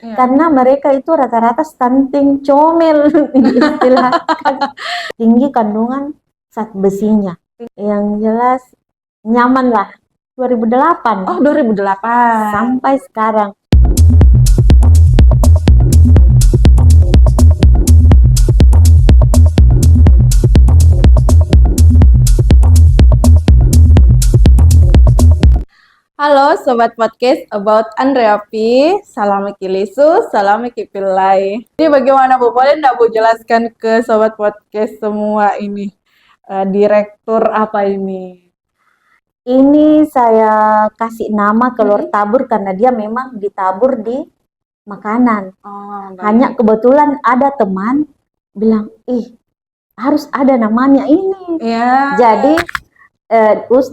Iya. Karena mereka itu rata-rata stunting comel diistilahkan. Tinggi kandungan zat besinya. Yang jelas nyaman lah. 2008 Oh, 2008. sampai sekarang. Halo Sobat Podcast About Andreapi, salam Kilisu, salam Kipilai. Ini bagaimana Bu? Boleh nggak Bu jelaskan ke Sobat Podcast semua ini? Direktur apa ini? Ini saya kasih nama kelor tabur karena dia memang ditabur di makanan. Oh, baik. Hanya kebetulan ada teman bilang, harus ada namanya ini. Ya. Jadi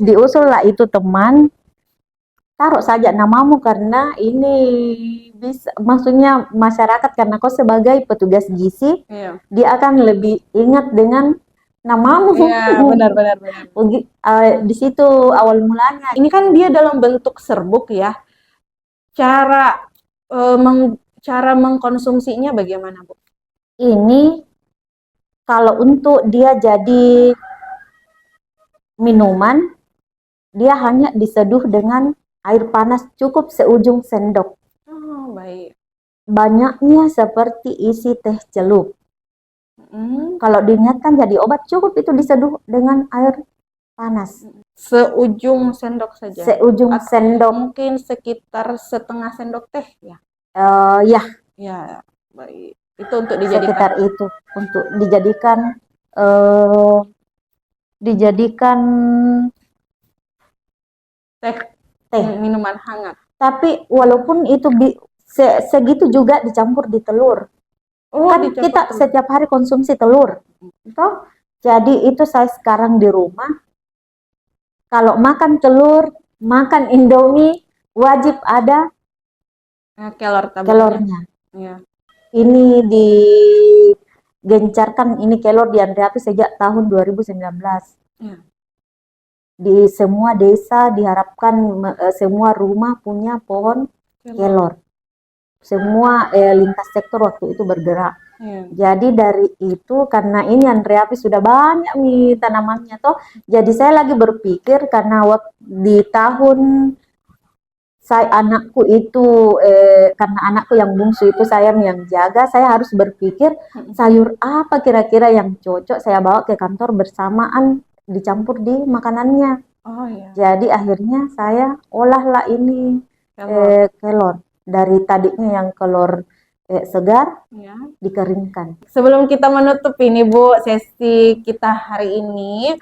diusul lah itu teman, taruh saja namamu karena ini bisa, maksudnya masyarakat karena kau sebagai petugas gizi, Iya. dia akan lebih ingat dengan namamu. Iya, benar. Di situ awal mulanya. Ini kan dia dalam bentuk serbuk ya. Cara mengkonsumsinya bagaimana Bu? Ini kalau untuk dia jadi minuman, dia hanya diseduh dengan air panas cukup seujung sendok. Oh, baik. Banyaknya seperti isi teh celup. Kalau diniatkan jadi obat, cukup itu diseduh dengan air panas. Seujung sendok saja. Seujung sendok. Mungkin sekitar setengah sendok teh ya. Ya, Ya, baik. Itu untuk dijadikan. sekitar itu untuk dijadikan teh, minuman hangat. Tapi walaupun itu segitu juga dicampur di telur. Oh, Kan kita telur. setiap hari konsumsi telur. Toh? Jadi itu saya sekarang di rumah, kalau makan telur, makan Indomie, wajib ada kelornya. Ya. Ini digencarkan, ini kelor di Andreapi sejak tahun 2019. Ya. Di semua desa diharapkan semua rumah punya pohon kelor. Semua lintas sektor waktu itu bergerak. Jadi dari itu, karena ini Andreapi sudah banyak nih tanamannya toh, jadi saya lagi berpikir karena di tahun anakku itu karena anakku yang bungsu itu saya yang jaga, saya harus berpikir sayur apa kira-kira yang cocok saya bawa ke kantor bersamaan dicampur di makanannya. Oh, iya. Jadi akhirnya saya olahlah ini kelor. Dari tadinya yang kelor segar, ya, dikeringkan. Sebelum kita menutup ini Bu, sesi kita hari ini,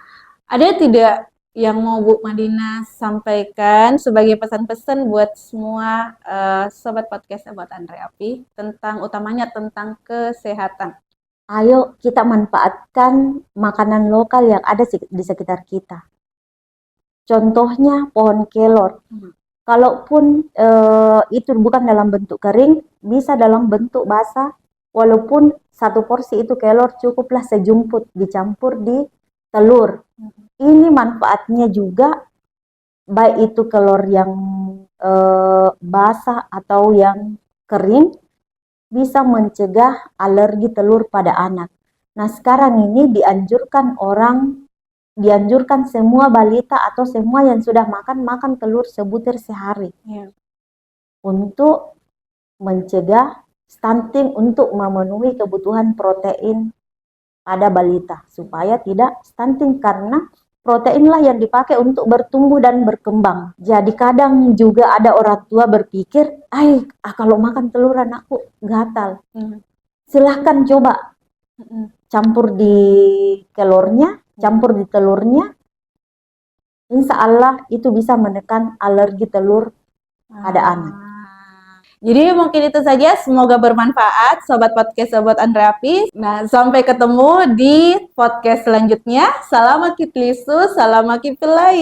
ada tidak yang mau Bu Madina sampaikan sebagai pesan-pesan buat semua Sobat Podcast About Andreapi tentang utamanya tentang kesehatan? Ayo kita manfaatkan makanan lokal yang ada di sekitar kita. Contohnya pohon kelor. Kalaupun itu bukan dalam bentuk kering, bisa dalam bentuk basah. Walaupun satu porsi itu kelor cukuplah sejumput dicampur di telur. Ini manfaatnya juga, baik itu kelor yang basah atau yang kering, bisa mencegah alergi telur pada anak. Nah sekarang ini dianjurkan semua balita atau semua yang sudah makan telur sebutir sehari. Untuk mencegah stunting, untuk memenuhi kebutuhan protein pada balita supaya tidak stunting, karena proteinlah yang dipakai untuk bertumbuh dan berkembang. Jadi kadang juga ada orang tua berpikir, kalau makan telur anakku gatal. Silahkan coba campur di kelornya, campur di telurnya. Insya Allah itu bisa menekan alergi telur pada anak. Jadi mungkin itu saja, semoga bermanfaat Sobat Podcast Sobat Andreapi. Nah, sampai ketemu di podcast selanjutnya. Salam Akitlisu, salam Akipilai.